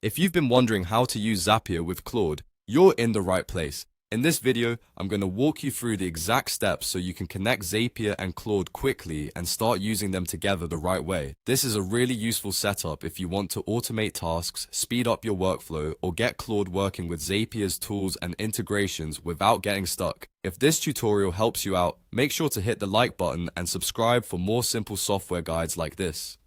If you've been wondering how to use Zapier with Claude, you're in the right place. In this video, I'm going to walk you through the exact steps so you can connect Zapier and Claude quickly and start using them together the right way. This is a really useful setup if you want to automate tasks, speed up your workflow, or get Claude working with Zapier's tools and integrations without getting stuck. If this tutorial helps you out, make sure to hit the like button and subscribe for more simple software guides like this.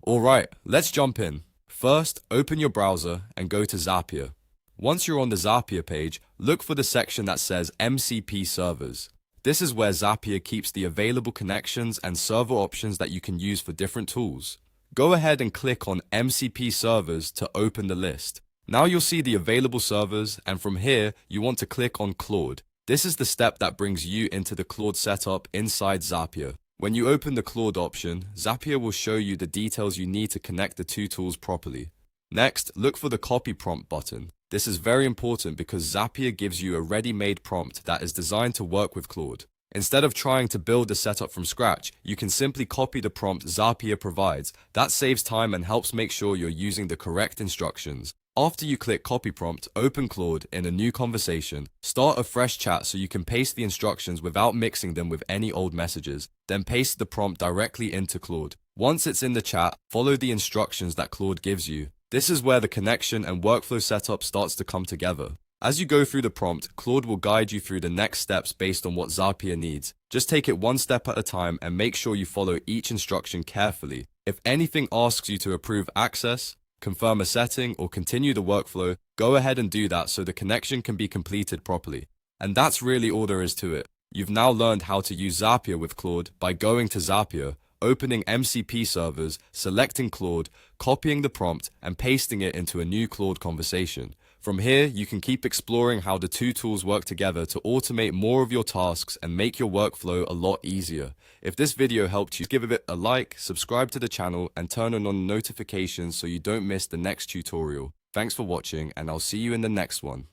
Alright, let's jump in. First, open your browser and go to Zapier. Once you're on the Zapier page, look for the section that says MCP Servers. This is where Zapier keeps the available connections and server options that you can use for different tools. Go ahead and click on MCP Servers to open the list. Now you'll see the available servers, and from here, you want to click on Claude. This is the step that brings you into the Claude setup inside Zapier. When you open the Claude option, Zapier will show you the details you need to connect the two tools properly. Next, look for the copy prompt button. This is very important because Zapier gives you a ready-made prompt that is designed to work with Claude. Instead of trying to build a setup from scratch, you can simply copy the prompt Zapier provides. That saves time and helps make sure you're using the correct instructions. After you click copy prompt, open Claude in a new conversation. Start a fresh chat so you can paste the instructions without mixing them with any old messages. Then paste the prompt directly into Claude. Once it's in the chat, follow the instructions that Claude gives you. This is where the connection and workflow setup starts to come together. As you go through the prompt, Claude will guide you through the next steps based on what Zapier needs. Just take it one step at a time and make sure you follow each instruction carefully. If anything asks you to approve access, confirm a setting, or continue the workflow, go ahead and do that so the connection can be completed properly. And that's really all there is to it. You've now learned how to use Zapier with Claude by going to Zapier, opening MCP servers, selecting Claude, copying the prompt, and pasting it into a new Claude conversation. From here, you can keep exploring how the two tools work together to automate more of your tasks and make your workflow a lot easier. If this video helped you, give it a like, subscribe to the channel, and turn on notifications so you don't miss the next tutorial. Thanks for watching, and I'll see you in the next one.